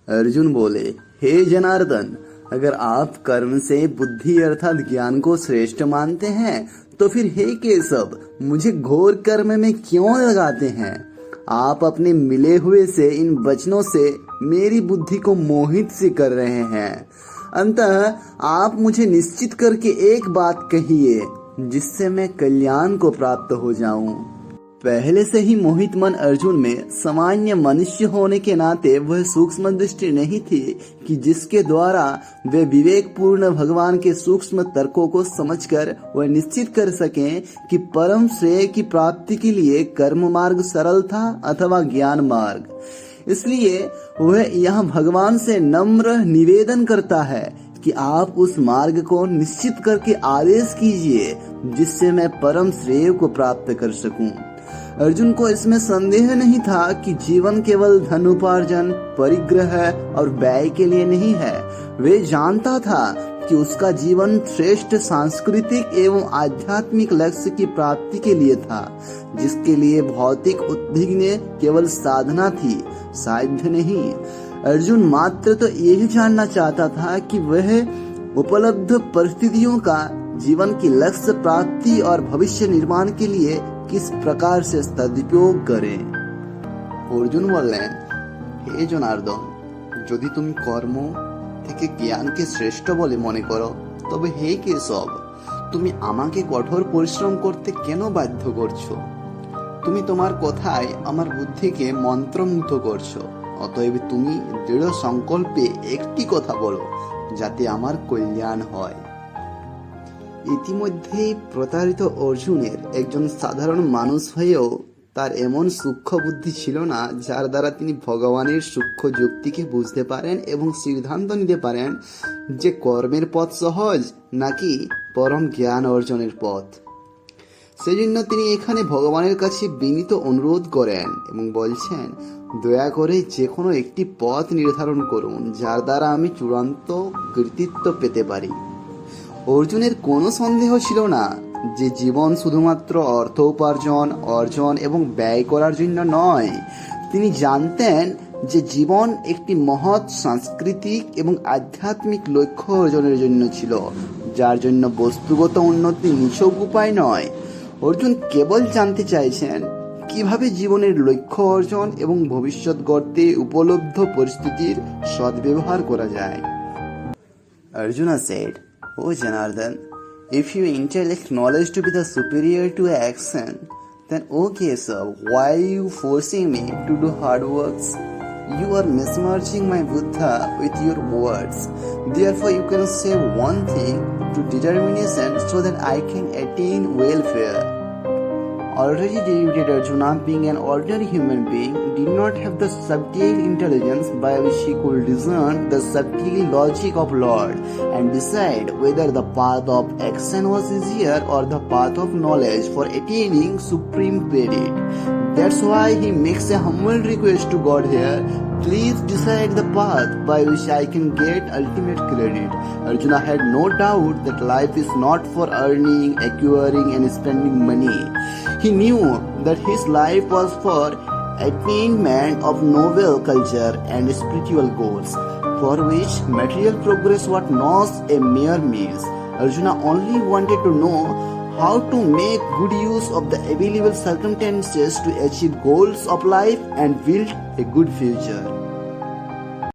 अर्जुन बोले, हे जनार्दन, अगर आप कर्म से बुद्धि अर्थात ज्ञान को श्रेष्ठ मानते हैं तो फिर हे केशव, मुझे घोर कर्म में क्यों लगाते हैं? आप अपने मिले हुए से इन वचनों से मेरी बुद्धि को मोहित से कर रहे हैं। अंततः आप मुझे निश्चित करके एक बात कहिए जिससे मैं कल्याण को प्राप्त हो जाऊं। पहले से ही मोहित मन अर्जुन में सामान्य मनुष्य होने के नाते वह सूक्ष्म दृष्टि नहीं थी कि जिसके द्वारा वे विवेक पूर्ण भगवान के सूक्ष्म तर्कों को समझकर वह निश्चित कर सकें कि परम श्रेय की प्राप्ति के लिए कर्म मार्ग सरल था अथवा ज्ञान मार्ग। इसलिए वह यहाँ भगवान से नम्र निवेदन करता है कि आप उस मार्ग को निश्चित करके आदेश कीजिए जिससे मैं परम श्रेय को प्राप्त कर सकूं। अर्जुन को इसमें संदेह नहीं था कि जीवन केवल धन उपार्जन, परिग्रह और व्यय के लिए नहीं है। वे जानता था कि उसका जीवन श्रेष्ठ सांस्कृतिक एवं आध्यात्मिक लक्ष्य की प्राप्ति के लिए था, जिसके लिए भौतिक उद्विग्न केवल साधना थी, साध्य नहीं। अर्जुन मात्र तो यही जानना चाहता था कि वह उपलब्ध परिस्थितियों का जीवन की लक्ष्य प्राप्ति और भविष्य निर्माण के लिए किस प्रकार से सदुपयोग करे। अर्जुन বললেন, হে জনার্দন, যদি তুমি কর্ম থেকে জ্ঞানকে শ্রেষ্ঠ বলে মনে করো তবে হে কেশব, তুমি আমাকে কঠোর পরিশ্রম করতে কেন বাধ্য করছো? তুমি তোমার কথায় আমার বুদ্ধিকে মন্ত্রমুগ্ধ করছো। অতএব তুমি দৃঢ় সংকল্পে একটি কথা বলো যাতে আমার কল্যাণ হয়। ইতিমধ্যেই প্রতারিত অর্জুনের একজন সাধারণ মানুষ হয়েও তার এমন সূক্ষ্ম বুদ্ধি ছিল না যার দ্বারা তিনি ভগবানের সূক্ষ্ম যুক্তিকে বুঝতে পারেন এবং সিদ্ধান্ত নিতে পারেন যে কর্মের পথ সহজ নাকি পরম জ্ঞান অর্জনের পথ। সেজন্য তিনি এখানে ভগবানের কাছে বিনীত অনুরোধ করেন এবং বলছেন, দয়া করে যে কোনো একটি পথ নির্ধারণ করুন যার দ্বারা আমি চূড়ান্ত কৃতিত্ব পেতে পারি। অর্জুনের কোনো সন্দেহ ছিল না যে জীবন শুধুমাত্র অর্থ উপার্জন, অর্জন এবং ব্যয় করার জন্য নয়। তিনি জানতেন যে জীবন একটি মহৎ সাংস্কৃতিক এবং আধ্যাত্মিক লক্ষ্য অর্জনের জন্য ছিল, যার জন্য বস্তুগত উন্নতি নিছক উপায় নয়। অর্জুন কেবল জানতে চাইছেন কিভাবে জীবনের লক্ষ্য অর্জন এবং ভবিষ্যৎ গড়তে উপলব্ধ পরিস্থিতির সদ্ব্যবহার করা যায়। Arjuna said, "O Janardhan, if you intellect knowledge to be the superior to action, then O Kesava, why are you forcing me to do hard works? You are besmirching my Buddha with your words. Therefore you can say one thing to determination so that I can attain welfare." Already deluded Arjuna, being an ordinary human being, did not have the subtle intelligence by which he could discern the subtle logic of Lord and decide whether the path of action was easier or the path of knowledge for attaining supreme credit. That's why he makes a humble request to God here, please decide the path by which I can get ultimate credit. Arjuna had no doubt that life is not for earning, acquiring and spending money. He knew that his life was for attainment of noble culture and spiritual goals, for which material progress was not a mere means. Arjuna only wanted to know how to make good use of the available circumstances to achieve goals of life and build a good future.